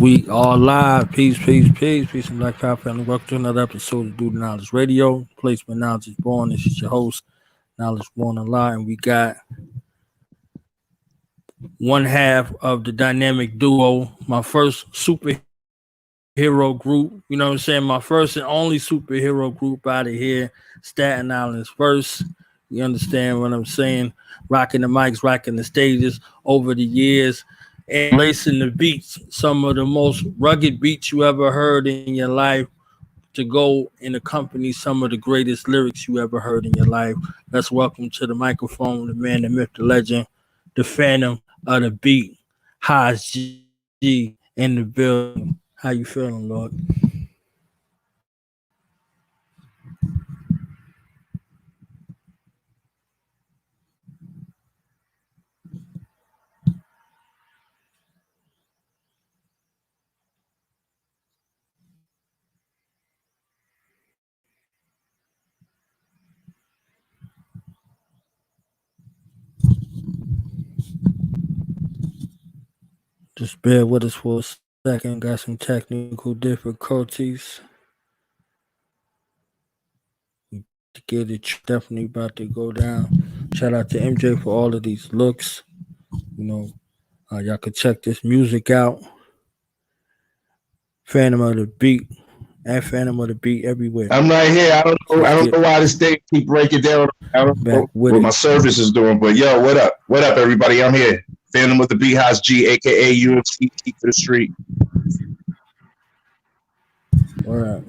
We are live. Peace, peace, peace, peace, and Black Power family. Welcome to another episode of Do the Knowledge Radio. Place where knowledge is born. This is your host, Knowledge Born a Lie, and we got one half of the dynamic duo. My first superhero group. You know what I'm saying? My first and only superhero group out of here. Staten Island's first. You understand what I'm saying? Rocking the mics, rocking the stages over the years. And lacing the beats, some of the most rugged beats you ever heard in your life, to go and accompany some of the greatest lyrics you ever heard in your life. Let's welcome to the microphone the man, the myth, the legend, the Fantom of the beat, Haas G in the building. How you feeling, Lord? Just bear with us for a second. Got some technical difficulties. To get it definitely about to go down. Shout out to MJ for all of these looks. You know, y'all could check this music out. Fantom of the beat. And Fantom of the beat everywhere. I'm right here. I don't know why this thing keep breaking down. I don't know what my service is doing, but yo, what up? What up, everybody? I'm here. Fantom of the beat, Haas G, aka UMC'S for the street. All right.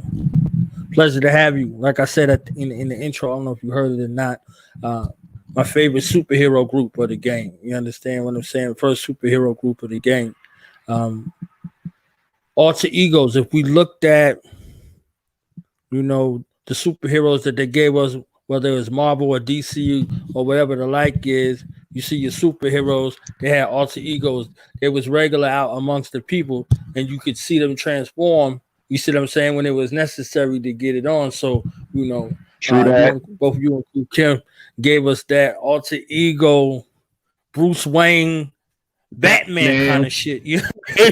Pleasure to have you. Like I said in the intro, I don't know if you heard it or not. My favorite superhero group of the game. You understand what I'm saying? First superhero group of the game. Alter egos. If we looked at, you know, the superheroes that they gave us, whether it was Marvel or DC or whatever the like is, you see your superheroes, they had alter egos. They was regular out amongst the people, and you could see them transform. You see what I'm saying? When it was necessary to get it on. So, you know, both you and Koch Kim gave us that alter ego, Bruce Wayne, Batman kind of shit. You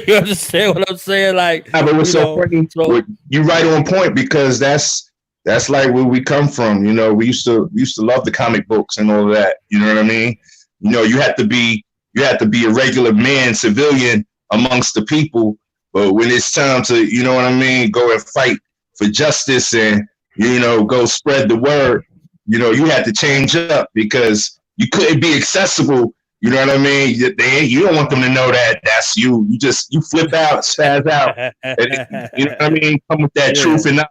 understand what I'm saying? Like, yeah, but what's so funny? You're right on point, because that's like where we come from. You know, we used to love the comic books and all of that. You know what I mean? You know, you had to be a regular man, civilian amongst the people. But when it's time to, you know what I mean, go and fight for justice and, you know, go spread the word, you know, you had to change up, because you couldn't be accessible. You know what I mean? You don't want them to know that that's you. You flip out, spaz out. And, you know what I mean? Come with that truth and knowledge.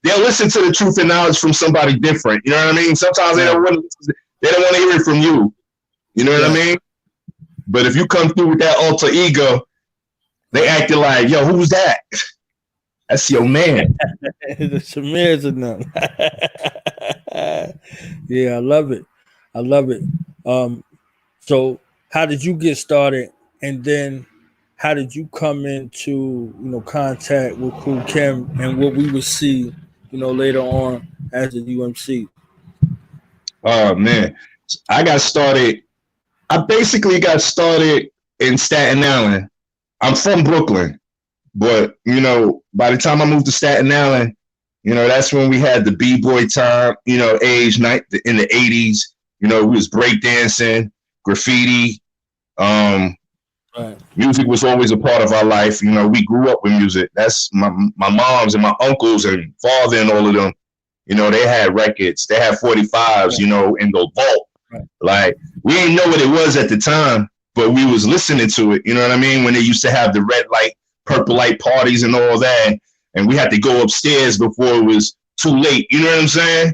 They'll listen to the truth and knowledge from somebody different. You know what I mean? Sometimes they don't want to hear it from you. You know what I mean? But if you come through with that alter ego, they acted like, yo, who's that? That's your man. The Shamir's in them. Yeah, I love it. I love it. So how did you get started? And then how did you come into, you know, contact with Koch Kim and what we would see, you know, later on as the UMC? Oh, man. I basically got started in Staten Island. I'm from Brooklyn, but, you know, by the time I moved to Staten Island, you know, that's when we had the B-boy time, you know, age in the 80s. You know, we was breakdancing, graffiti. Music was always a part of our life. You know, we grew up with music. That's my moms and my uncles and father and all of them. You know, they had records. They had 45s, you know, in the vault. Like, we didn't know what it was at the time, but we was listening to it. You know what I mean? When they used to have the red light, purple light parties and all that, and we had to go upstairs before it was too late. You know what I'm saying?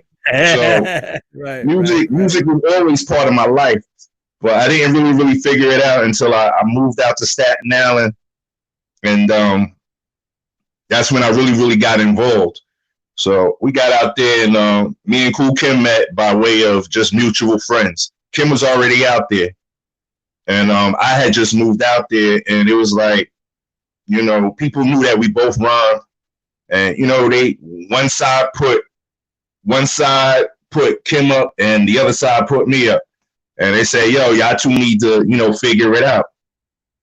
So music was always part of my life, but I didn't really figure it out until I moved out to Staten Island, and that's when I really got involved. So we got out there, and me and Koch Kim met by way of just mutual friends. Kim was already out there, and I had just moved out there, and it was like, you know, people knew that we both rhymed, and, you know, one side put Kim up and the other side put me up, and they say, yo, y'all two need to, you know, figure it out.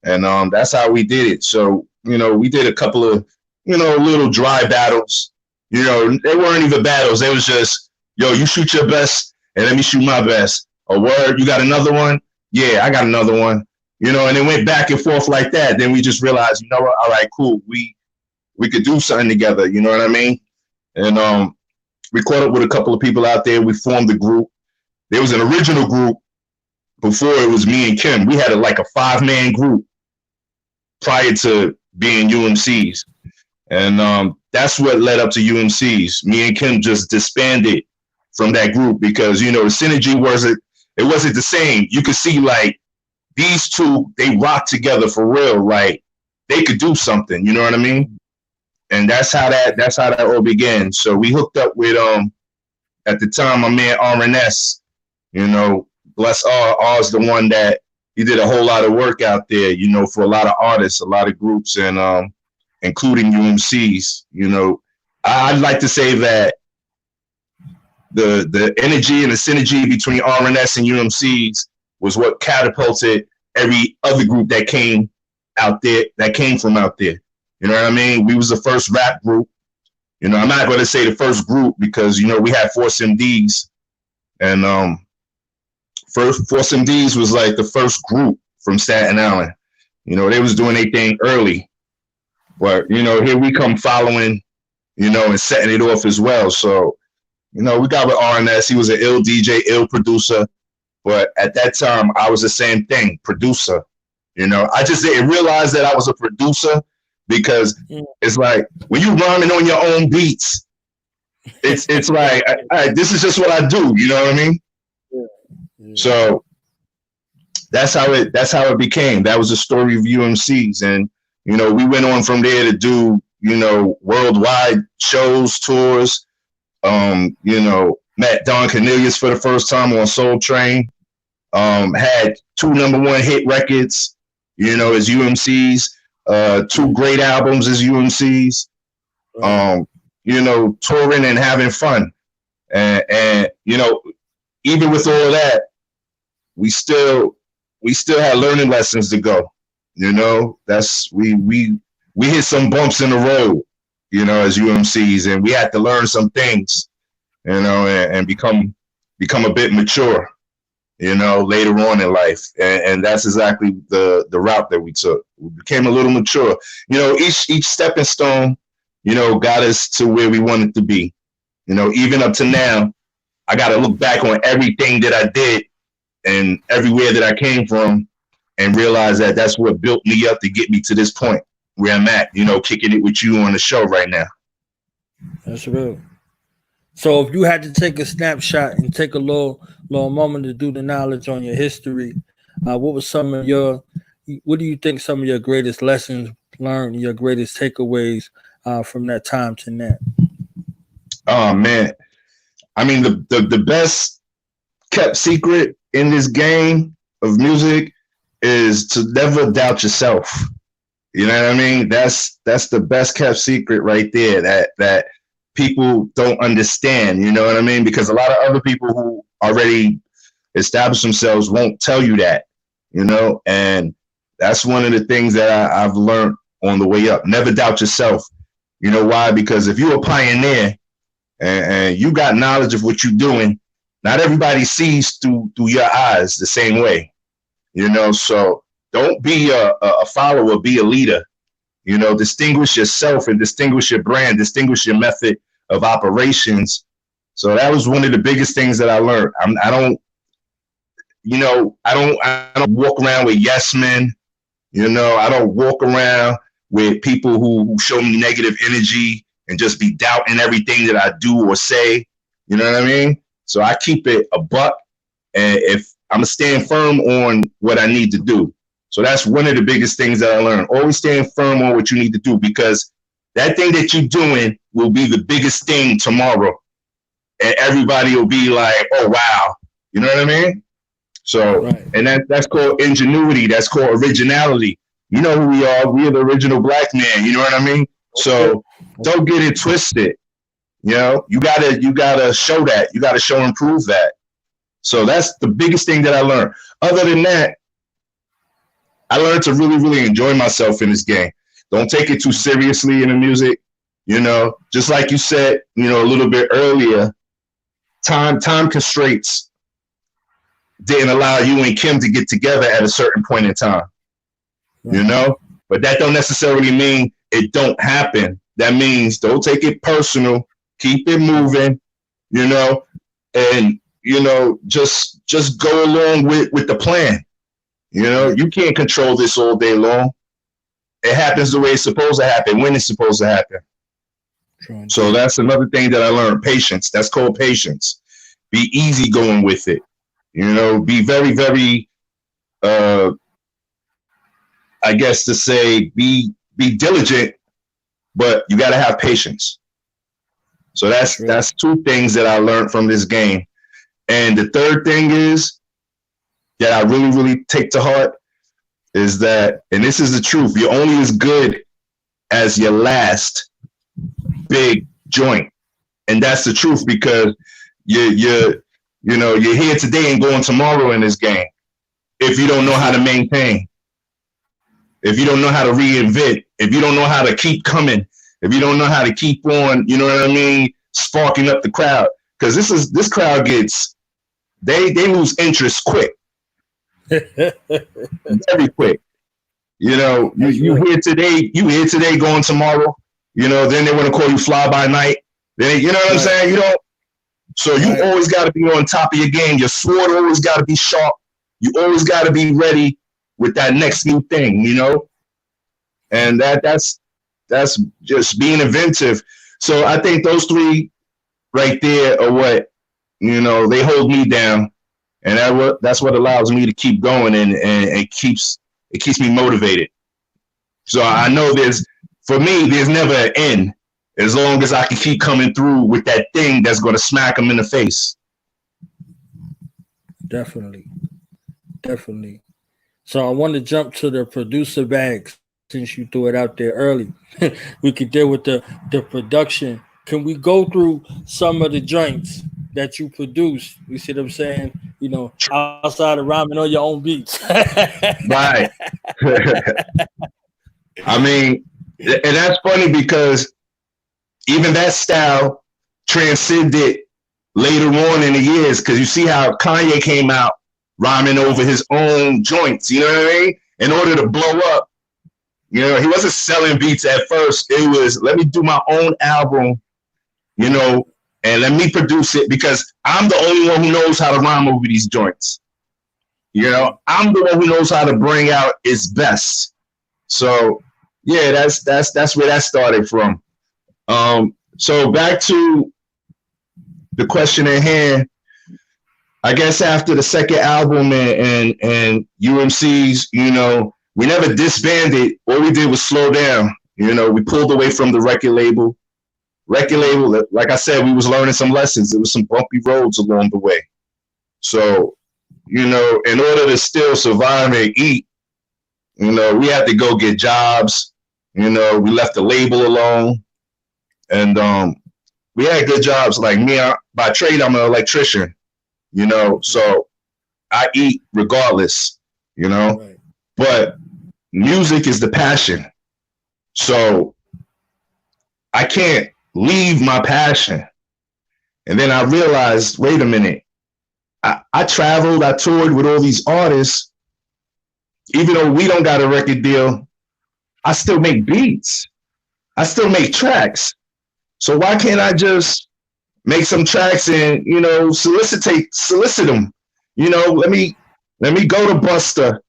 And that's how we did it. So we did a couple of, little dry battles. They weren't even battles. They was just, yo, you shoot your best and let me shoot my best. A word, you got another one? Yeah, I got another one. And it went back and forth like that. Then we just realized, you know what? All right, cool. We could do something together. You know what I mean? And we caught up with a couple of people out there. We formed a group. There was an original group before it was me and Kim. We had a 5-man group prior to being UMC'S. And that's what led up to UMC'S. Me and Kim just disbanded from that group because, the synergy wasn't the same. You could see these two, they rock together for real. Like they could do something, you know what I mean? And that's how that all began. So we hooked up with at the time my man R&S, bless R's the one that he did a whole lot of work out there, for a lot of artists, a lot of groups, and including UMC'S. I'd like to say that the energy and the synergy between R&S and UMC'S was what catapulted every other group that came out there, that came from out there. You know what I mean? We was the first rap group. I'm not going to say the first group because, we had Force MDs. And first Force MDs was like the first group from Staten Island. They was doing their thing early. But, here we come following, and setting it off as well. So, we got with R&S. He was an ill DJ, ill producer. But at that time, I was the same thing, producer. I just didn't realize that I was a producer because it's like when you rhyming on your own beats, it's like, this is just what I do. You know what I mean? Yeah. So that's how it became. That was the story of UMC'S. And, we went on from there to do, worldwide shows, tours, met Don Cornelius for the first time on Soul Train. Had 2 #1 hit records, as UMC'S, 2 great albums as UMC'S, touring and having fun. And even with all that, we still had learning lessons to go. That's we hit some bumps in the road, as UMC'S, and we had to learn some things, and become a bit mature. Later on in life. And that's exactly the route that we took. We became a little mature. Each stepping stone, got us to where we wanted to be. Even up to now, I got to look back on everything that I did and everywhere that I came from and realize that that's what built me up to get me to this point where I'm at, kicking it with you on the show right now. That's real. So if you had to take a snapshot and take a little moment to do the knowledge on your history, what do you think some of your greatest lessons learned, your greatest takeaways from that time to now? Oh man. I mean, the best kept secret in this game of music is to never doubt yourself. You know what I mean? That's the best kept secret right there that people don't understand, you know what I mean? Because a lot of other people who already established themselves won't tell you that, and that's one of the things that I've learned on the way up. Never doubt yourself. You know why? Because if you're a pioneer and you got knowledge of what you're doing, not everybody sees through your eyes the same way, so don't be a follower, be a leader. Distinguish yourself and distinguish your brand, distinguish your method of operations. So that was one of the biggest things that I learned. I don't walk around with yes men. I don't walk around with people who show me negative energy and just be doubting everything that I do or say. You know what I mean? So I keep it a buck, and if I'm gonna stand firm on what I need to do. So that's one of the biggest things that I learned. Always stand firm on what you need to do, because that thing that you're doing will be the biggest thing tomorrow. And everybody will be like, oh, wow. You know what I mean? So, right. And that's called ingenuity. That's called originality. You know who we are. We are the original black man. You know what I mean? Okay. So don't get it twisted. You gotta show that. You gotta show and prove that. So that's the biggest thing that I learned. Other than that, I learned to really, really enjoy myself in this game. Don't take it too seriously in the music. You know, just like you said, you know, a little bit earlier, time constraints didn't allow you and Kim to get together at a certain point in time. You know, but that don't necessarily mean it don't happen. That means don't take it personal. Keep it moving, you know, and, you know, just go along with the plan. You know, you can't control this all day long. It happens the way it's supposed to happen, when it's supposed to happen. So that's another thing that I learned, patience. That's called patience. Be easy going with it. You know, be very, very, I guess to say, be diligent, but you got to have patience. So that's two things that I learned from this game. And the third thing is that I really, really take to heart is that, and this is the truth, you're only as good as your last big joint. And that's the truth, because you're here today and going tomorrow in this game. If you don't know how to maintain, if you don't know how to reinvent, if you don't know how to keep coming, if you don't know how to keep on, you know what I mean, sparking up the crowd. Because this crowd gets, they lose interest quick. Very quick. You know, you here today, going tomorrow, you know, then they want to call you fly by night. Then, you know what I'm saying? You know, so you always got to be on top of your game. Your sword always got to be sharp. You always got to be ready with that next new thing, you know? And that's just being inventive. So I think those three right there are what, you know, they hold me down. And that's what allows me to keep going, and it keeps me motivated. So I know for me, there's never an end as long as I can keep coming through with that thing that's going to smack them in the face. Definitely. So I want to jump to the producer bags since you threw it out there early. We could deal with the production. Can we go through some of the joints that you produced? You see what I'm saying? You know, outside of rhyming on your own beats. Right. I mean, and that's funny because even that style transcended later on in the years, because you see how Kanye came out rhyming over his own joints, you know what I mean? In order to blow up, you know, he wasn't selling beats at first. It was, let me do my own album, you know, and let me produce it because I'm the only one who knows how to rhyme over these joints. You know, I'm the one who knows how to bring out its best. So yeah, that's where that started from. So back to the question at hand. I guess after the second album and UMC'S, you know, we never disbanded. All we did was slow down. You know, we pulled away from the record label. Like I said, we was learning some lessons. There was some bumpy roads along the way. So, you know, in order to still survive and eat, you know, we had to go get jobs. You know, we left the label alone. And we had good jobs. Like me, by trade, I'm an electrician. You know, so I eat regardless, you know, right. But music is the passion. So I can't leave my passion. And then I realized, wait a minute, I traveled, I toured with all these artists. Even though we don't got a record deal, I still make beats. I still make tracks. So why can't I just make some tracks and, you know, solicit them? You know, let me go to Busta.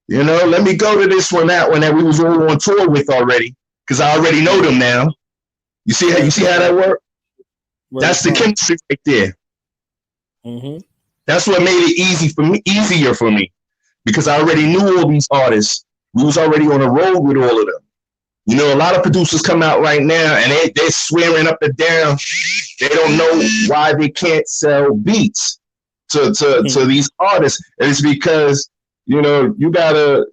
You know, let me go to this one, that one that we was all on tour with already, because I already know them now. You see how that work? That's the chemistry right there. Mm-hmm. That's what made it easier for me, because I already knew all these artists. We was already on the road with all of them. You know, a lot of producers come out right now and they're swearing up and down. They don't know why they can't sell beats to these artists. And it's because, you know, you gotta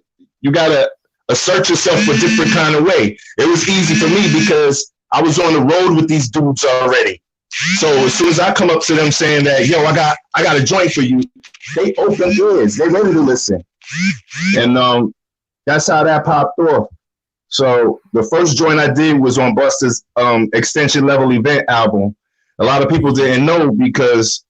assert yourself a different kind of way. It was easy for me because I was on the road with these dudes already. So as soon as I come up to them saying that, yo, I got a joint for you, they open ears. They ready to listen. And that's how that popped off. So the first joint I did was on Busta's Extinction Level Event album. A lot of people didn't know because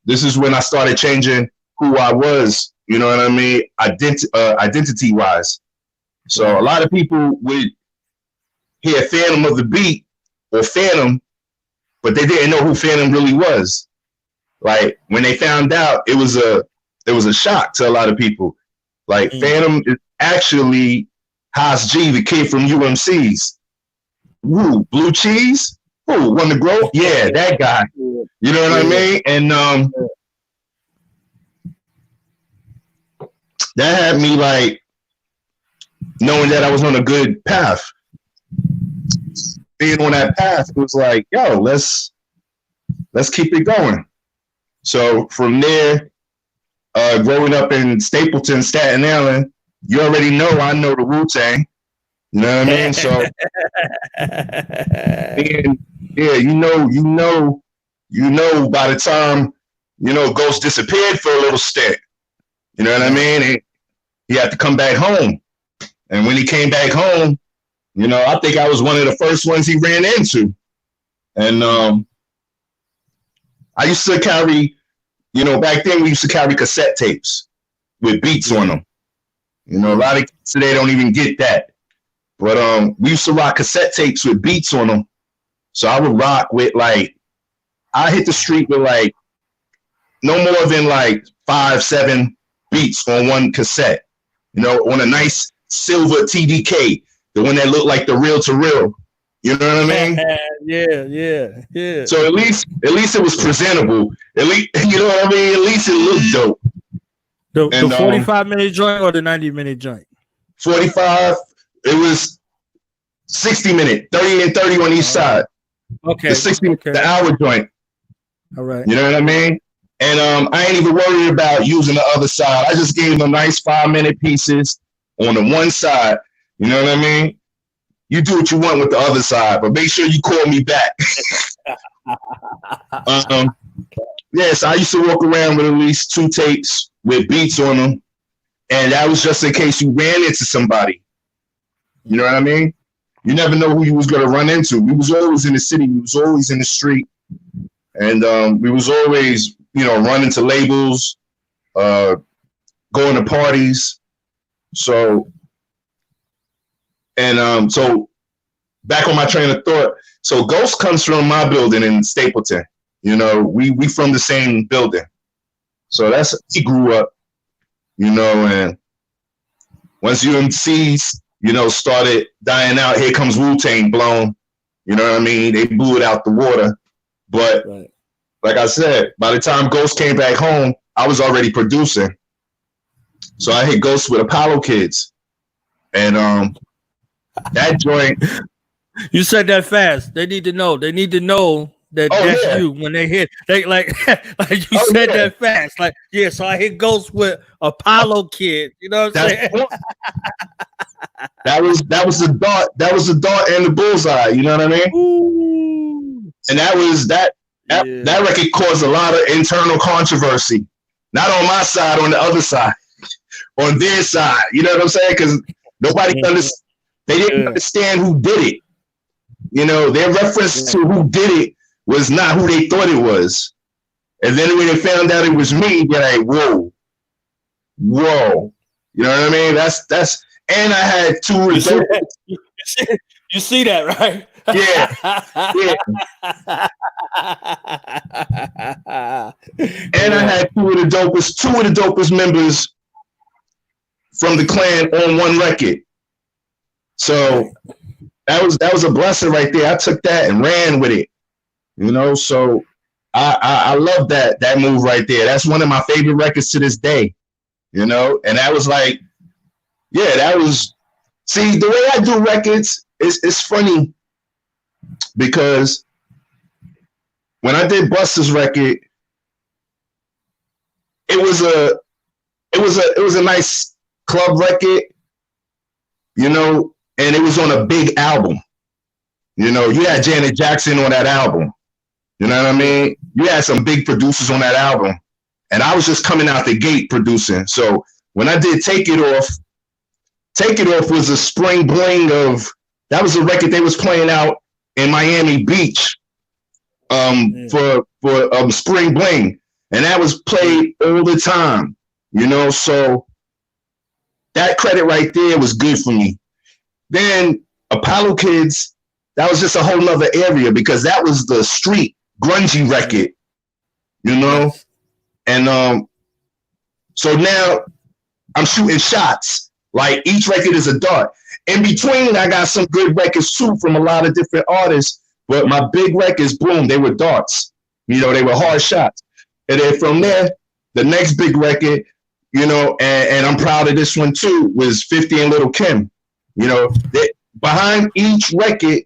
this is when I started changing who I was, you know what I mean, identity-wise. So a lot of people would hear Fantom of the Beat or Fantom, but they didn't know who Fantom really was. Like when they found out, it was a shock to a lot of people. Like Fantom is actually Haas G, the kid from UMC'S. Woo, Blue Cheese? Who, Want to Grow? Yeah, that guy. You know what I mean? And that had me like knowing that I was on a good path. Being on that path, it was like, yo, let's keep it going. So from there, growing up in Stapleton, Staten Island, you already know I know the Wu-Tang. You know what I mean? So and, yeah, you know by the time, Ghost disappeared for a little stint. You know what I mean? And he had to come back home. And when he came back home, I think I was one of the first ones he ran into. And I used to carry, back then we used to carry cassette tapes with beats on them. A lot of kids today don't even get that. But we used to rock cassette tapes with beats on them. So I would rock with I hit the street with no more than 5-7 beats on one cassette. On a nice silver TDK, the one that looked like the reel to reel. You know what I mean? Yeah. So at least it was presentable. At least, you know what I mean? At least it looked dope. The 45-minute joint or the 90-minute joint? 45. It was 60-minute, 30 and 30 on each side. Okay. The 60, okay. The hour joint. All right. You know what I mean? And I ain't even worried about using the other side. I just gave them nice 5-minute pieces on the one side. You know what I mean? You do what you want with the other side, but make sure you call me back. So I used to walk around with at least 2 tapes with beats on them, and that was just in case you ran into somebody. You know what I mean? You never know who you was gonna run into. We was always in the city. We was always in the street, and we was always, running to labels, going to parties. So back on my train of thought. So Ghost comes from my building in Stapleton. We from the same building. So that's he grew up, and once UMC'S, started dying out, here comes Wu-Tang blown. You know what I mean? They blew it out the water. But like I said, by the time Ghost came back home, I was already producing. So I hit Ghost with Apollo Kids. And that joint. You said that fast. They need to know. They need to know that that's you when they hit. They like you said that fast. So I hit Ghost with Apollo Kid. You know what I'm saying? That was the dart. That was the dart and the bullseye. You know what I mean? Ooh. And that record caused a lot of internal controversy. Not on my side, on the other side, on their side. You know what I'm saying? Because nobody understood. They didn't understand who did it. Their reference to who did it was not who they thought it was. And then when they found out it was me, they're like, whoa. You know what I mean? That's. And I had 2 You see that, right? Yeah. And I had 2 of the dopest members from the clan on one record. So that was a blessing right there. I took that and ran with it. So I love that move right there. That's one of my favorite records to this day. And that was see, the way I do records is funny because when I did Busta's record, it was a nice club record, and it was on a big album. You had Janet Jackson on that album. You know what I mean? You had some big producers on that album, and I was just coming out the gate producing. So when I did Take It Off, Take It Off was a spring bling of, that was a record they was playing out in Miami Beach for spring bling. And that was played all the time, you know, so that credit right there was good for me. Then Apollo Kids, that was just a whole nother area because that was the street grungy record, you know? And so now I'm shooting shots. Like each record is a dart. In between, I got some good records too from a lot of different artists, but my big records, boom, they were darts. You know, they were hard shots. And then from there, the next big record, you know, and I'm proud of this one too, was 50 and Little Kim. You know, behind each record.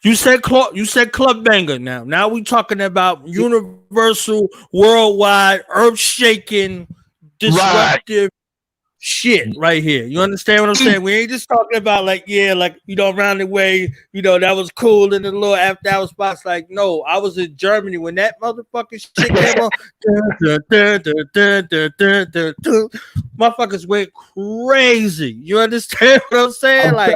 You said club banger now. Now we talking about universal, worldwide, earth shaking, disruptive shit right here. You understand what I'm saying? We ain't just talking about like, yeah, like, you know, around the way, you know, that was cool in the little after hour spots. Like, no, I was in Germany when that motherfucking shit came on. Motherfuckers went crazy. You understand what I'm saying? Like,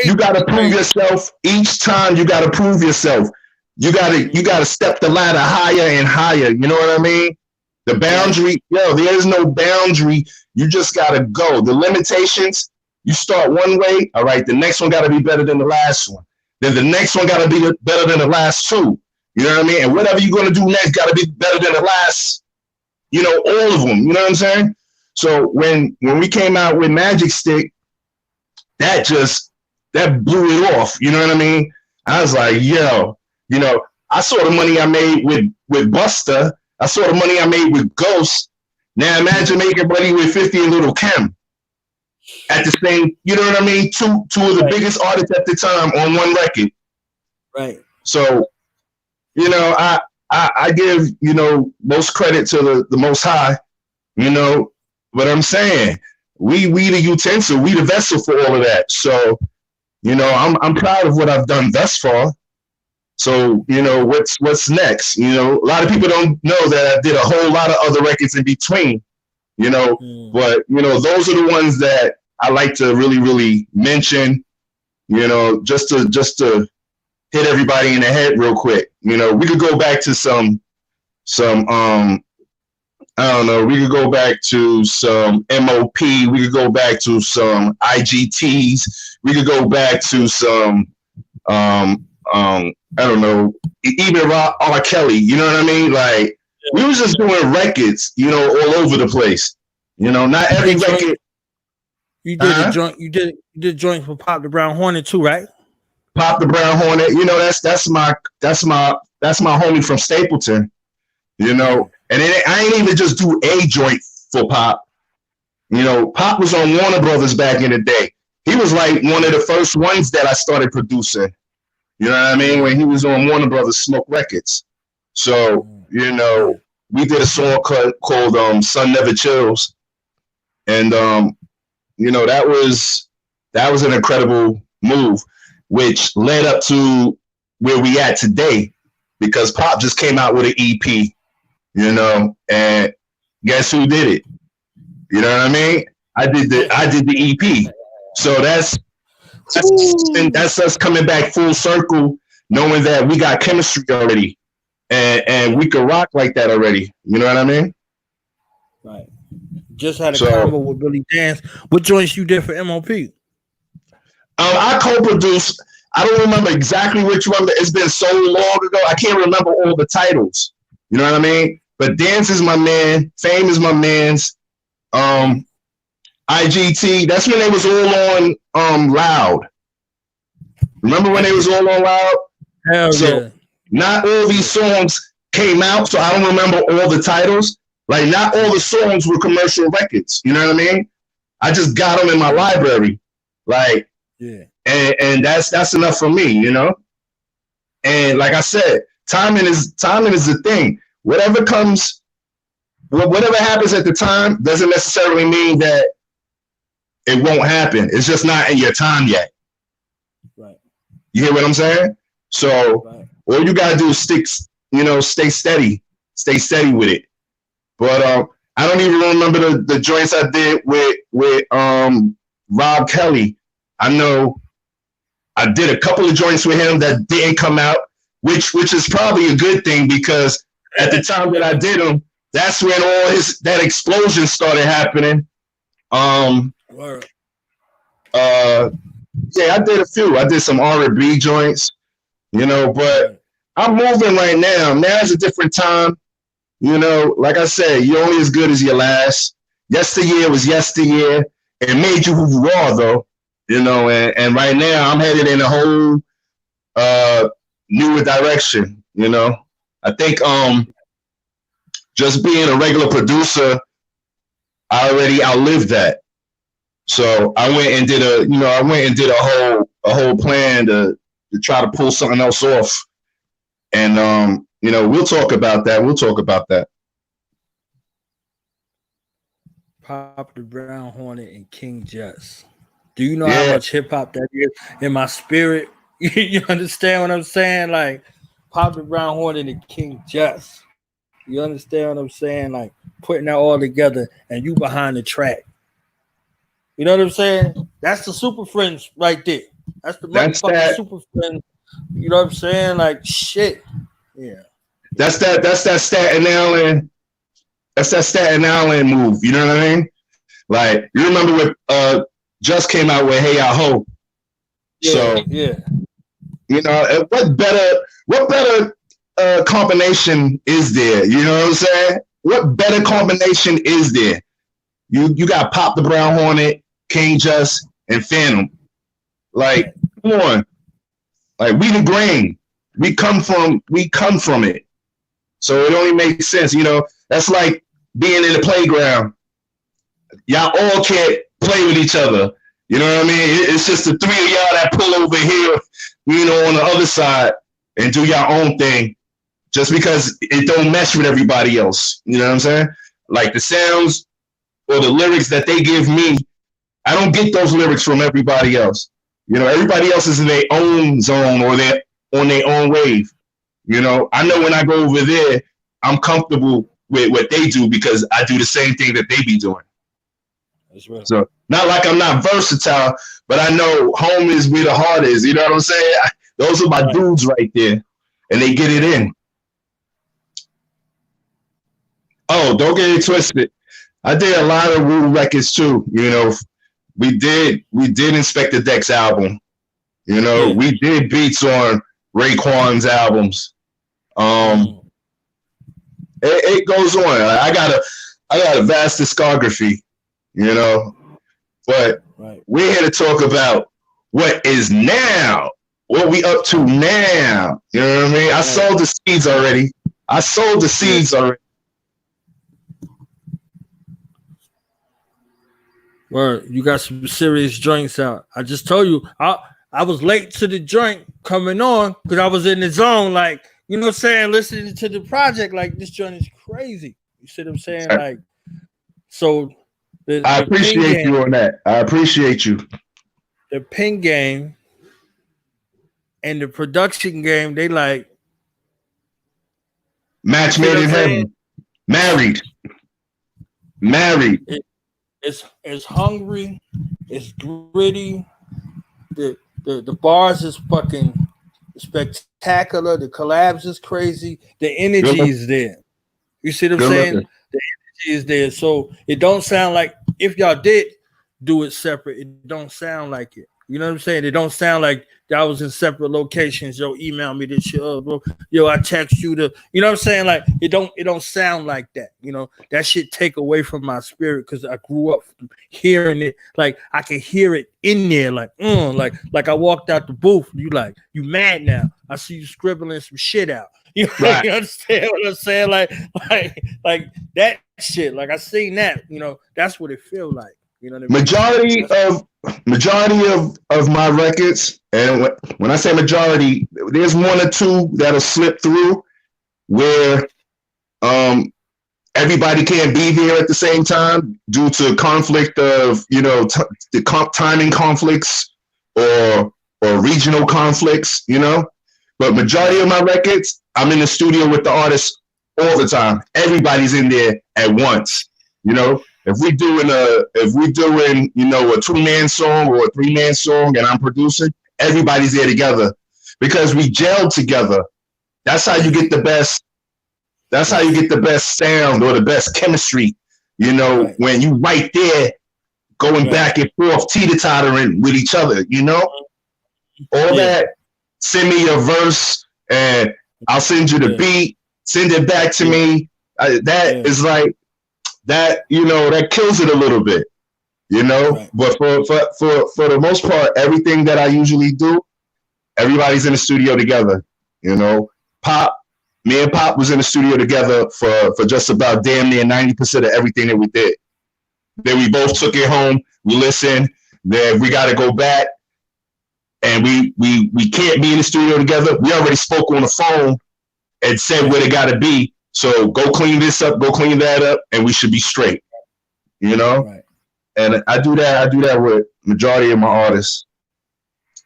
you gotta prove yourself each time. You gotta prove yourself. You gotta step the ladder higher and higher. You know what I mean? The boundary, there is no boundary. You just gotta go. The limitations, you start one way, all right, the next one gotta be better than the last one. Then the next one gotta be better than the last two. You know what I mean? And whatever you're gonna do next gotta be better than the last, you know, all of them. You know what I'm saying? So when we came out with Magic Stick, that blew it off. You know what I mean? I was like, yo, you know, I saw the money I made with Busta. I saw the money I made with Ghost. Now imagine making money with 50 and Little Kim at the same, you know what I mean? Two of the biggest artists at the time on one record. Right. So, you know, I give, you know, most credit to the Most High, you know, but I'm saying we the utensil, we the vessel for all of that. So, you know, I'm proud of what I've done thus far. So, you know, what's next? You know, a lot of people don't know that I did a whole lot of other records in between, you know, but, you know, those are the ones that I like to really, really mention, you know, just to hit everybody in the head real quick. You know, we could go back to some I don't know, we could go back to some MOP, we could go back to some IGTs, we could go back to some I don't know, even R. Kelly, you know what I mean? Like, we was just doing records, you know, all over the place. You know, not every record. You did a joint. You did joint for Pop the Brown Hornet too, right? Pop the Brown Hornet. You know, that's my homie from Stapleton. You know, and I ain't even just do a joint for Pop. You know, Pop was on Warner Brothers back in the day. He was like one of the first ones that I started producing. You know what I mean? When he was on Warner Brothers Smoke Records. So, you know, we did a song called Sun Never Chills. And, you know, that was an incredible move, which led up to where we at today, because Pop just came out with an EP, you know, and guess who did it? You know what I mean? I did the EP. So that's us coming back full circle, knowing that we got chemistry already, and we could rock like that already. You know what I mean? Right. Just had a combo with Billy Dance. What joints you did for MOP? I co-produced. I don't remember exactly which one. It's been so long ago. I can't remember all the titles. You know what I mean? But Dance is my man. Fame is my man's. IGT, that's when they was all on Loud. Remember when they was all on Loud? Hell so yeah. Not all these songs came out, so I don't remember all the titles. Like, not all the songs were commercial records. You know what I mean? I just got them in my library. Like, yeah. And that's enough for me, you know? And like I said, timing is the thing. Whatever happens at the time doesn't necessarily mean that it won't happen. It's just not in your time yet. Right. You hear what I'm saying? So all you gotta do is stay steady with it. But I don't even remember the joints I did with Rob Kelly, I know I did a couple of joints with him that didn't come out, which is probably a good thing because at the time that I did them, that's when all that explosion started happening. Yeah, I did a few. I did some R&B joints, but I'm moving right now. Now's a different time. Like I said, you're only as good as your last. Yesteryear was yesteryear. It made you who you are, though. And right now I'm headed in a whole newer direction. I think just being a regular producer, I already outlived that. So I went and did a whole plan to try to pull something else off. And we'll talk about that. Pop the Brown Hornet and King Just. Do you know how much hip hop that is in my spirit? You understand what I'm saying? Like Pop the Brown Hornet and King Just. You understand what I'm saying? Like putting that all together and you behind the track. You know what I'm saying? That's the Super Friends right there. That's the motherfucking Super Friends. You know what I'm saying? Like shit. Yeah. That's that Staten Island. That's that Staten Island move. You know what I mean? Like you remember what just came out with Hey Ya Ho. Yeah, what better combination is there? You know what I'm saying? What better combination is there? You got Pop the Brown Hornet, King Just, and Fantom. Like, come on. Like we the grain. We come from it. So it only makes sense. That's like being in the playground. Y'all all can't play with each other. You know what I mean? It's just the three of y'all that pull over here, on the other side and do your own thing just because it don't mesh with everybody else. You know what I'm saying? Like the sounds or the lyrics that they give me, I don't get those lyrics from everybody else. Everybody else is in their own zone or they're on their own wave. I know when I go over there, I'm comfortable with what they do because I do the same thing that they be doing. That's right. So not like I'm not versatile, but I know home is where the heart is. You know what I'm saying? Those are my dudes right there, and they get it in. Oh, don't get it twisted. I did a lot of Wu records too. We did Inspectah Deck's album. We did beats on Raekwon's albums. It goes on. I got a vast discography, but we're here to talk about what is now, what we up to now. You know what I mean? I sold the seeds already. Word, you got some serious joints out. I just told you, I was late to the joint coming on because I was in the zone, like, you know what I'm saying, listening to the project, like, this joint is crazy. You see what I'm saying? Like, so I appreciate you on that. I appreciate you. The pin game and the production game, they like match made in heaven. Married. It's hungry. It's gritty. The bars is fucking spectacular. The collabs is crazy. The energy is there. You see what I'm saying? The energy is there. So it don't sound like, if y'all did do it separate, it don't sound like it. You know what I'm saying? It don't sound like y'all was in separate locations. Yo, email me this shit. Bro. Yo, I text you to, you know what I'm saying? Like it don't sound like that. That shit take away from my spirit because I grew up hearing it. Like I can hear it in there. Like I walked out the booth. You mad now? I see you scribbling some shit out. You understand what I'm saying? Like that shit. Like I seen that. That's what it feel like. You know what I mean? Majority of my records, and when I say majority, there's one or two that'll slip through where everybody can't be there at the same time due to conflict of timing conflicts or regional conflicts. But majority of my records, I'm in the studio with the artists all the time. Everybody's in there at once. If we doing a 2-man song or a 3-man song and I'm producing, everybody's there together because we gel together. That's how you get the best. That's how you get the best sound or the best chemistry. When you right there going back and forth, teeter-tottering with each other. All that. Send me your verse and I'll send you the beat. Send it back to me. That is like that. That kills it a little bit. But for the most part, everything that I usually do, everybody's in the studio together. Me and Pop was in the studio together for just about damn near 90% of everything that we did. Then we both took it home. We listened. Then we got to go back, and we can't be in the studio together. We already spoke on the phone and said where they got to be. So go clean this up, go clean that up, and we should be straight. Right. And I do that with majority of my artists.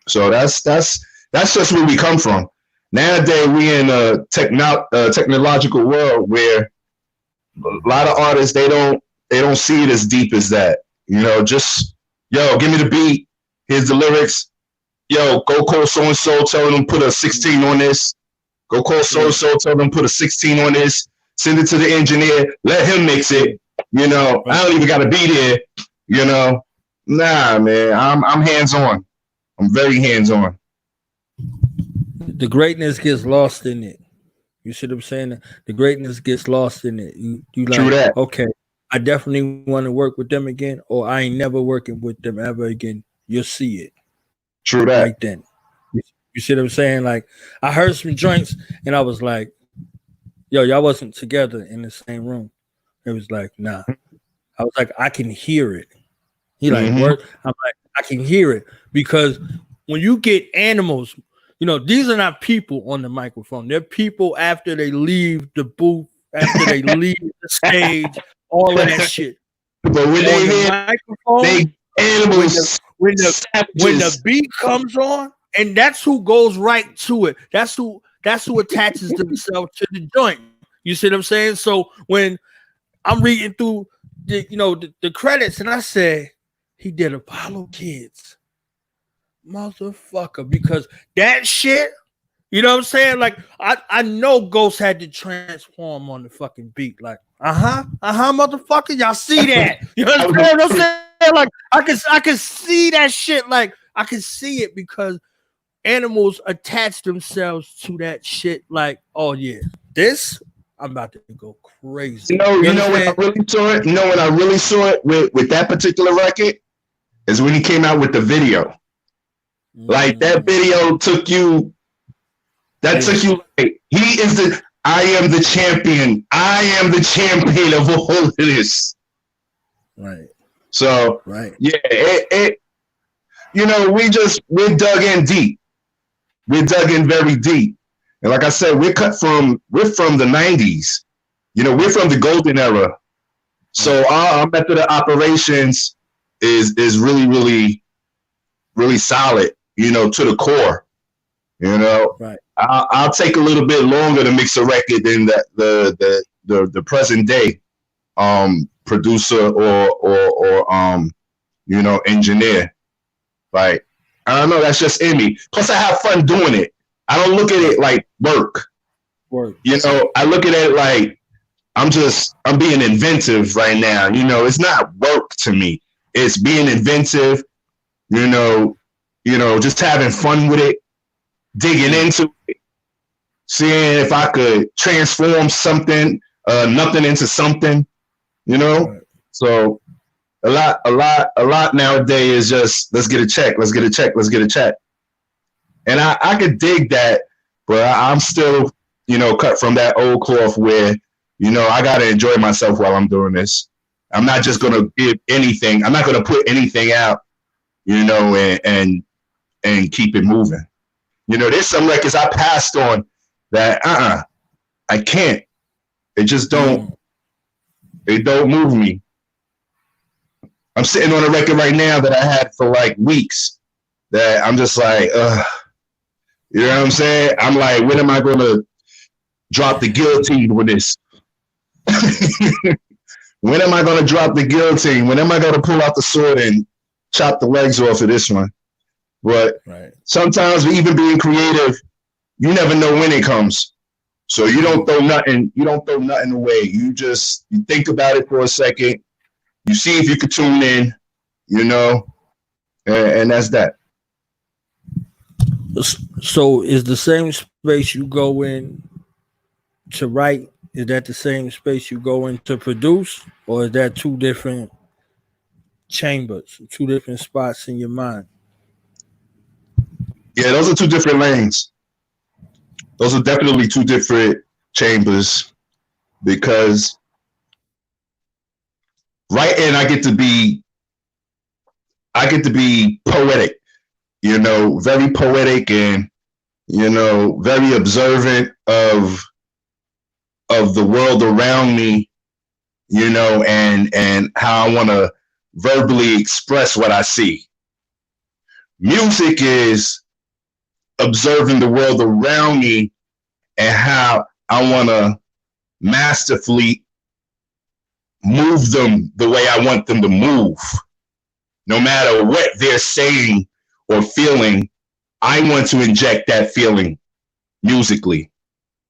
So that's just where we come from. Nowadays, we in a technological world where a lot of artists they don't see it as deep as that. Just give me the beat. Here's the lyrics. Go call so and so, tell them put a 16 on this. Go call so and so, tell them put a 16 on this. Send it to the engineer. Let him mix it. I don't even got to be there. Nah, man. I'm hands on. I'm very hands on. The greatness gets lost in it. You see what I'm saying? The greatness gets lost in it. You like, true that. Okay, I definitely want to work with them again, or I ain't never working with them ever again. You'll see it. True that. Right then. You see what I'm saying? Like, I heard some joints, and I was like, yo, y'all wasn't together in the same room. It was like, nah. I was like, I can hear it. He like, work. I'm like, I can hear it. Because when you get animals, these are not people on the microphone. They're people after they leave the booth, after they leave the stage, all of that shit. But when they hear microphone, they animals. When the beat comes on, and that's who goes right to it. That's who attaches themselves to the joint. You see what I'm saying? So when I'm reading through the credits, and I said, he did Apollo Kids. Motherfucker, because that shit, you know what I'm saying? Like, I know Ghost had to transform on the fucking beat. Like, motherfucker, y'all see that? You know what I'm saying? Like, I can see that shit. Like, I can see it because animals attach themselves to that shit. Like, oh yeah, this I'm about to go crazy. You know when I really saw it. When I really saw it with that particular record is when he came out with the video. Like that video took you. Took you. Like, he is I am the champion. I am the champion of all of this. Right. So yeah, we're dug in deep. We're dug in very deep, and like I said, we're from the 90s. We're from the golden era. So our method of operations is really, really, really solid. To the core. Right. I'll take a little bit longer to mix a record than the present day producer or engineer. Like, I don't know, that's just in me. Plus I have fun doing it. I don't look at it like work. I look at it like I'm being inventive right now. It's not work to me. It's being inventive, just having fun with it, digging into it, seeing if I could transform something, nothing into something, Right. So a lot nowadays is just let's get a check. And I could dig that, but I'm still, cut from that old cloth where, I gotta enjoy myself while I'm doing this. I'm not just gonna give anything. I'm not gonna put anything out, and keep it moving. There's some records I passed on that I can't. It just don't move me. I'm sitting on a record right now that I had for like weeks that I'm just like, you know what I'm saying? I'm like, when am I gonna drop the guillotine with this? When am I going to drop the guillotine? When am I going to pull out the sword and chop the legs off of this one? But sometimes even being creative, you never know when it comes. So you don't throw nothing. You don't throw nothing away. You think about it for a second. You see if you could tune in, and that's that. So is the same space you go in to write, is that the same space you go in to produce, or is that two different chambers, two different spots in your mind? Yeah, those are two different lanes. Those are definitely two different chambers, because writing, I get to be poetic, very poetic and, very observant of the world around me, and how I want to verbally express what I see. Music is observing the world around me and how I want to masterfully move them the way I want them to move. No matter what they're saying or feeling, I want to inject that feeling musically.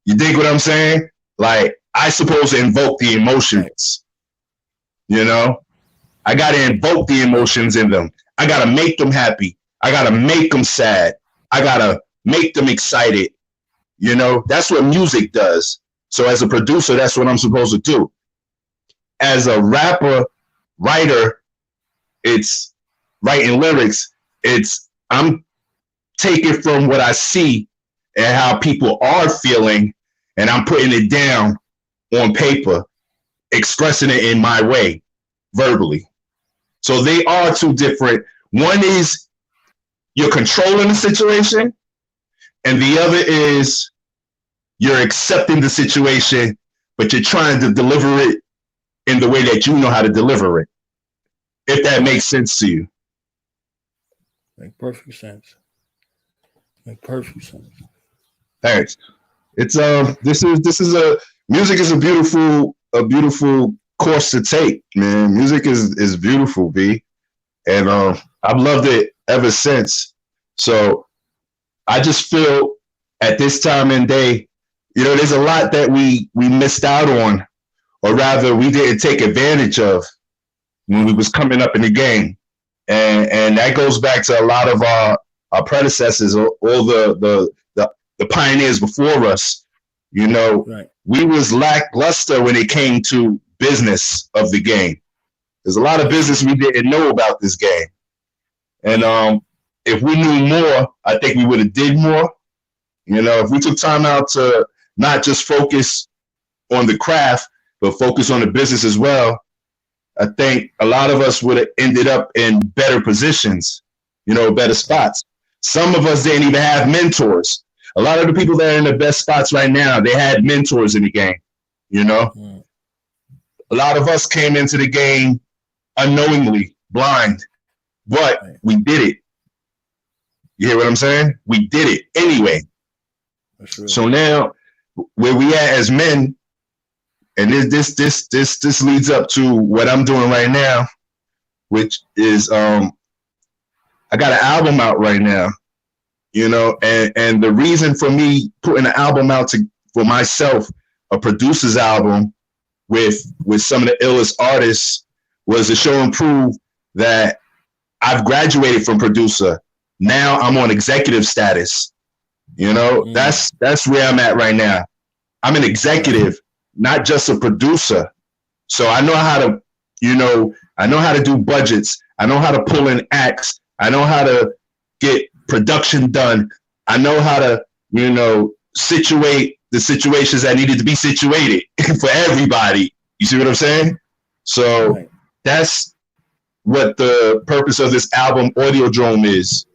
You dig what I'm saying? Like, I supposed to invoke the emotions, I got to invoke the emotions in them. I got to make them happy. I got to make them sad. I got to make them excited. That's what music does. So as a producer, that's what I'm supposed to do. As a rapper, writer, it's writing lyrics. I'm taking from what I see and how people are feeling, and I'm putting it down on paper, expressing it in my way, verbally. So they are two different. One is you're controlling the situation, and the other is you're accepting the situation, but you're trying to deliver it in the way that you know how to deliver it. If that makes sense to you. Make perfect sense. Thanks. It's music is a beautiful course to take, man. Music is beautiful, B. And I've loved it ever since. So I just feel at this time and day, there's a lot that we missed out on, or rather we didn't take advantage of when we was coming up in the game. And that goes back to a lot of our predecessors, all the pioneers before us. We was lackluster when it came to business of the game. There's a lot of business we didn't know about this game. And if we knew more, I think we would have did more. If we took time out to not just focus on the craft, but focus on the business as well, I think a lot of us would have ended up in better positions, better spots. Some of us didn't even have mentors. A lot of the people that are in the best spots right now, they had mentors in the game, A lot of us came into the game unknowingly, blind, but we did it. You hear what I'm saying? We did it anyway. So now, where we at as men, and this leads up to what I'm doing right now, which is I got an album out right now, and the reason for me putting an album out for myself, a producer's album with some of the illest artists, was to show and prove that I've graduated from producer. Now I'm on executive status. That's where I'm at right now. I'm an executive, not just a producer. So I know how to, I know how to do budgets. I know how to pull in acts. I know how to get production done. I know how to, situate the situations that needed to be situated for everybody. You see what I'm saying? So that's what the purpose of this album, Audiodrome, is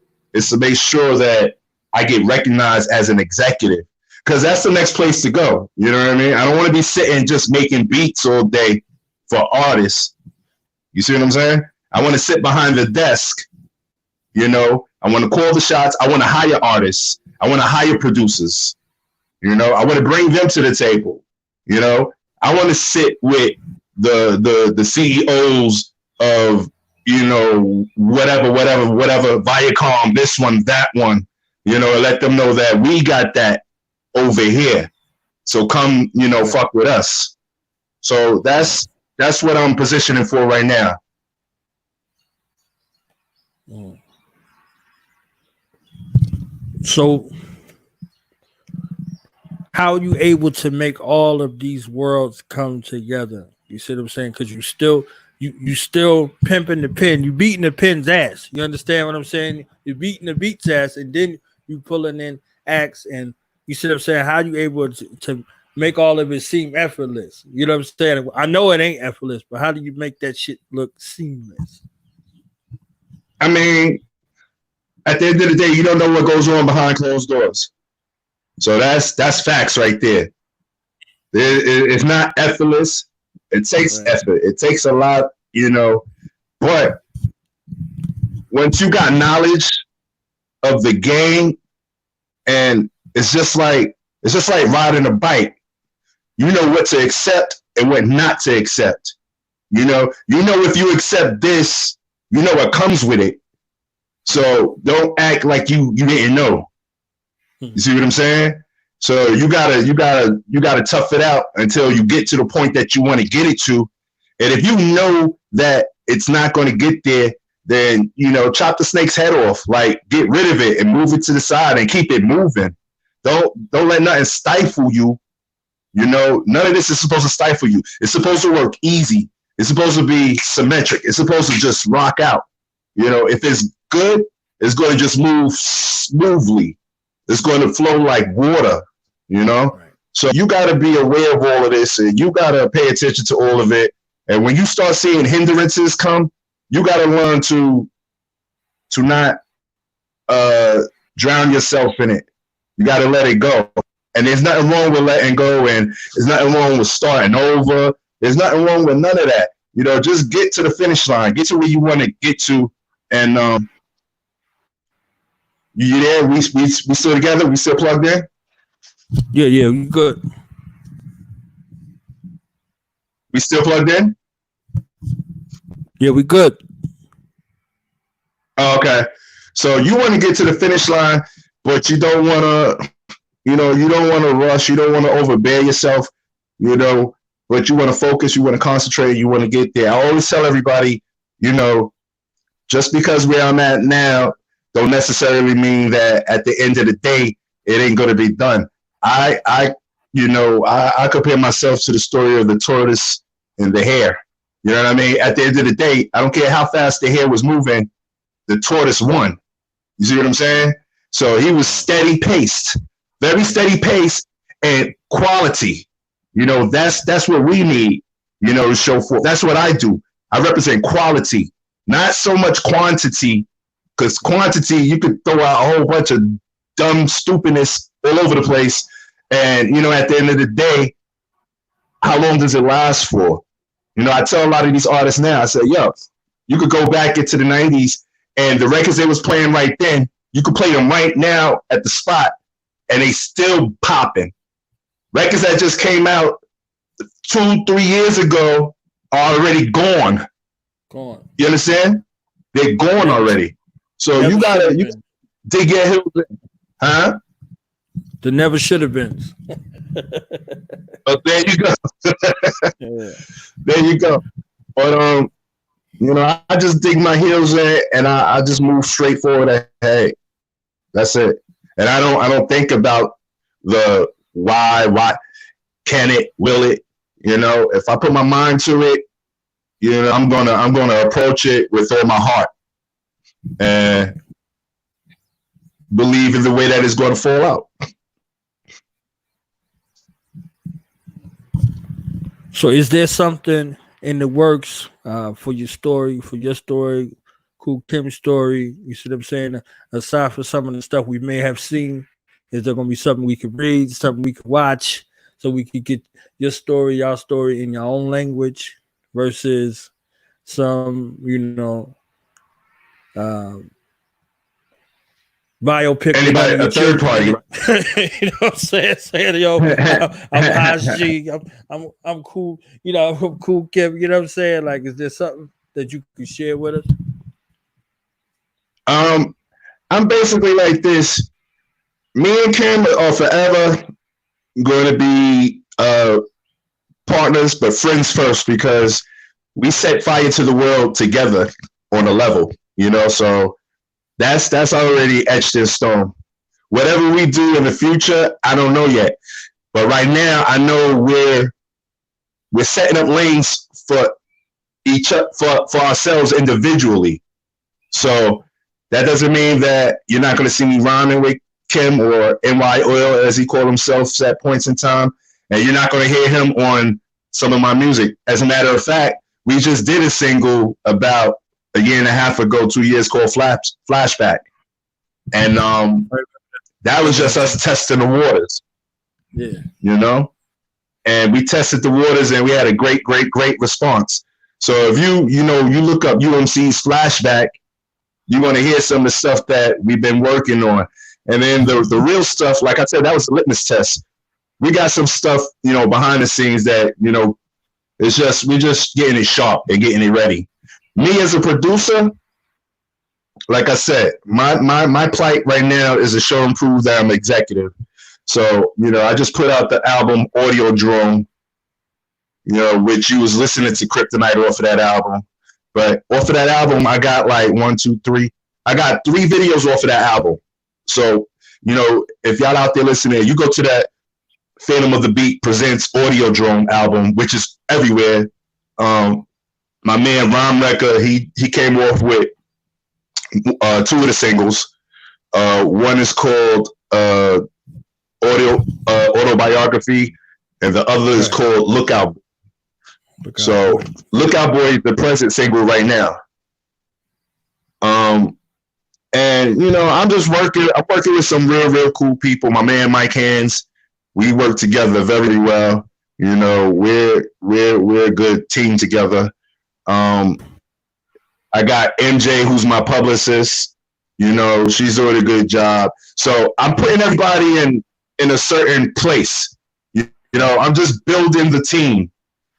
to make sure that I get recognized as an executive, because that's the next place to go. You know what I mean? I don't want to be sitting just making beats all day for artists. You see what I'm saying? I want to sit behind the desk. I want to call the shots. I want to hire artists. I want to hire producers. I want to bring them to the table. I want to sit with the CEOs of, you know, whatever, Viacom, this one, that one, you know, let them know that we got that over here. So come, you know, fuck with us. So that's what I'm positioning for right now. So how are you able to make all of these worlds come together? You see what I'm saying? Because you still pimping the pen. You beating the pen's ass. You understand what I'm saying? You're beating the beat's ass, and then you pulling in acts, and you see what I'm saying? How are you able to make all of it seem effortless? You know what I'm saying? I know it ain't effortless, but how do you make that shit look seamless? I mean, at the end of the day, you don't know what goes on behind closed doors. So that's facts right there. It's not effortless. It takes effort. It takes a lot, you know. But once you got knowledge of the game, and it's just like riding a bike. You know what to accept and what not to accept. You know if you accept this, you know what comes with it. So don't act like you didn't know. You see what I'm saying? So you gotta tough it out until you get to the point that you want to get it to. And if you know that it's not going to get there, then, you know, chop the snake's head off. Like, get rid of it and move it to the side and keep it moving. Don't let nothing stifle you. You know, none of this is supposed to stifle you. It's supposed to work easy. It's supposed to be symmetric. It's supposed to just rock out. You know, if it's good, it's going to just move smoothly. It's going to flow like water, you know? Right. So you got to be aware of all of this, and you got to pay attention to all of it. And when you start seeing hindrances come, you got to learn to not drown yourself in it. You got to let it go. And there's nothing wrong with letting go, and there's nothing wrong with starting over. There's nothing wrong with none of that. You know, just get to the finish line. Get to where you want to get to. And you there? We still together? We still plugged in? Yeah, we good. We still plugged in? Yeah, we good. Oh, okay. So you want to get to the finish line, but you don't want to, you know, you don't want to rush. You don't want to overbear yourself, you know, but you want to focus. You want to concentrate. You want to get there. I always tell everybody, you know, just because where I'm at now don't necessarily mean that at the end of the day, it ain't going to be done. I compare myself to the story of the tortoise and the hare. You know what I mean? At the end of the day, I don't care how fast the hare was moving, the tortoise won. You see what I'm saying? So he was steady paced, very steady pace and quality. You know, that's what we need, you know, to show forth. That's what I do. I represent quality, not so much quantity, because quantity, you could throw out a whole bunch of dumb stupidness all over the place. And, you know, at the end of the day, how long does it last for? You know, I tell a lot of these artists now, I say, yo, you could go back into the 90s and the records they was playing right then, you could play them right now at the spot and they still popping. Records that just came out 2-3 years ago are already gone. Gone. You understand? They're gone already. So you gotta dig your heels in. Huh? There never should have been. Oh, there you go. Yeah. There you go. But you know, I just dig my heels in and I just move straight forward. Hey, that's it. And I don't think about the why can it, will it? You know, if I put my mind to it, you know, I'm gonna approach it with all my heart and believe in the way that it's going to fall out. So is there something in the works for your story, Koch Kim's story? You see what I'm saying? Aside from some of the stuff we may have seen, is there going to be something we could read, something we could watch, so we could get your story in your own language versus some, you know, biopic. Anybody, a third party. You know what I'm saying? Saying, yo, I'm Haas G. I'm cool. You know, I'm cool, Kim. You know what I'm saying? Like, is there something that you could share with us? I'm basically like this. Me and Kim are forever going to be partners, but friends first, because we set fire to the world together on a level, you know. So that's already etched in stone. Whatever we do in the future, I don't know yet. But right now, I know we're setting up lanes for for ourselves individually. So that doesn't mean that you're not going to see me rhyming with Kim or NY Oil, as he called himself at points in time, and you're not going to hear him on some of my music. As a matter of fact, we just did a single about a year and a half ago, 2 years, called Flashback. And that was just us testing the waters. Yeah. You know? And we tested the waters and we had a great response. So if you look up UMC'S Flashback, you're going to hear some of the stuff that we've been working on. And then the real stuff, like I said, that was the litmus test. We got some stuff, you know, behind the scenes that, you know, we're just getting it sharp and getting it ready. Me as a producer, like I said, my plight right now is to show and prove that I'm executive. So, you know, I just put out the album Audio Drone, you know, which you was listening to Kryptonite off of that album. But off of that album, I got like 1, 2, 3. I got 3 videos off of that album. So, you know, if y'all out there listening, you go to that Fantom of the Beat Presents Audio Drone album, which is everywhere. My man Ron Recker, he came off with 2 of the singles. One is called Autobiography, and the other is called Lookout. So Lookout Boy is the present single right now. And you know, I'm working with some real cool people. My man Mike Hands, we work together very well. You know, we're a good team together. I got MJ, who's my publicist. You know, she's doing a good job. So I'm putting everybody in a certain place. You know, I'm just building the team.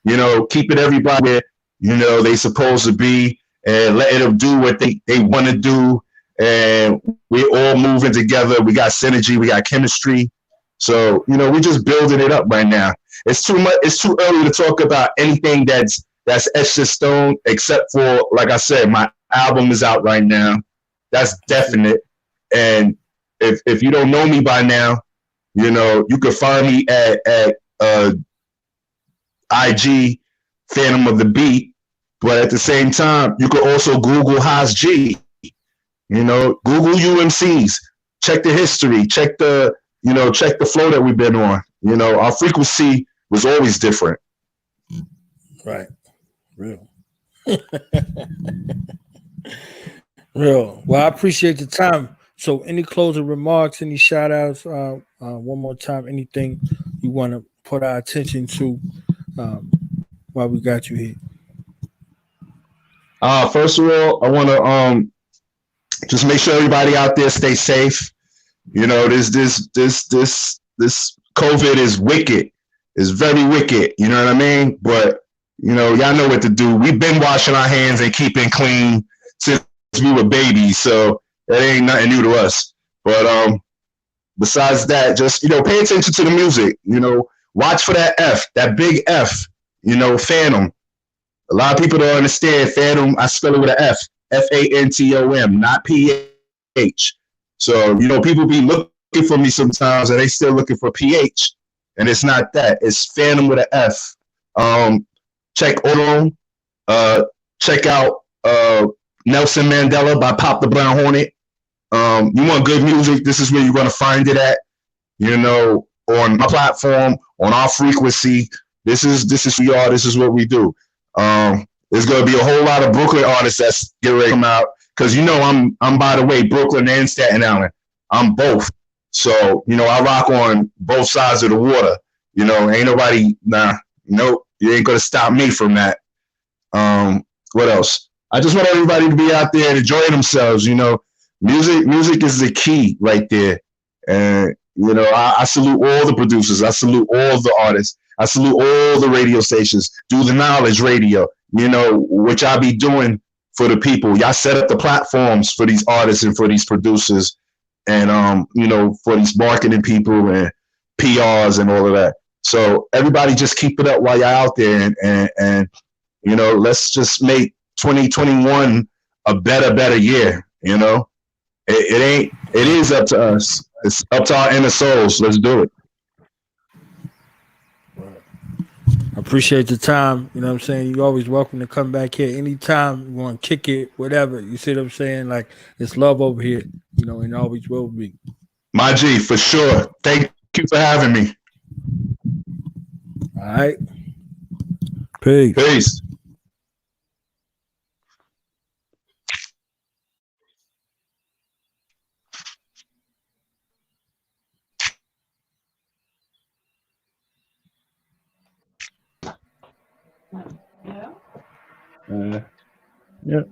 You know, keeping everybody where, you know, they supposed to be, and letting them do what they want to do. And we're all moving together. We got synergy. We got chemistry. So, you know, we're just building it up right now. It's too much. It's too early to talk about anything that's etched in stone, except for, like I said, my album is out right now. That's definite. And if you don't know me by now, you know, you can find me at IG, Fantom of the Beat. But at the same time, you can also Google Haas G. You know, Google UMC'S. Check the history. Check the flow that we've been on. You know, our frequency was always different. Right. Real. Real. Well, I appreciate the time. So any closing remarks, any shout outs, one more time, anything you want to put our attention to while we got you here? First of all, I want to just make sure everybody out there stay safe. You know, this COVID is wicked. It's very wicked. You know what I mean? But, you know, y'all know what to do. We've been washing our hands and keeping clean since we were babies. So that ain't nothing new to us. But besides that, just, you know, pay attention to the music. You know, watch for that F, that big F, you know, Fantom. A lot of people don't understand Fantom. I spell it with an F, F-A-N-T-O-M, not P-H. So, you know, people be looking for me sometimes and they still looking for P-H. And it's not that. It's Fantom with an F. Check Odom. Check out Nelson Mandela by Pop the Brown Hornet. You want good music, this is where you're going to find it at. You know, on my platform, on our frequency. This is who we are. This is what we do. There's going to be a whole lot of Brooklyn artists that's getting ready to come out. Because, you know, I'm by the way, Brooklyn and Staten Island. I'm both. So, you know, I rock on both sides of the water. You know, ain't nobody, nope, you ain't going to stop me from that. What else? I just want everybody to be out there and enjoying themselves. You know, Music is the key right there. And you know, I salute all the producers. I salute all the artists. I salute all the radio stations. Do the knowledge radio, you know, which I be doing for the people. Y'all set up the platforms for these artists and for these producers, and you know, for these marketing people and PRs and all of that. So everybody just keep it up while y'all out there, and you know, let's just make 2021 a better year. You know, it is up to us. It's up to our inner souls. Let's do it. I appreciate the time. You know what I'm saying? You're always welcome to come back here anytime you want to kick it, whatever. You see what I'm saying? Like, it's love over here, you know, and always will be. My G, for sure. Thank you for having me. All right. Peace. Peace. Yeah.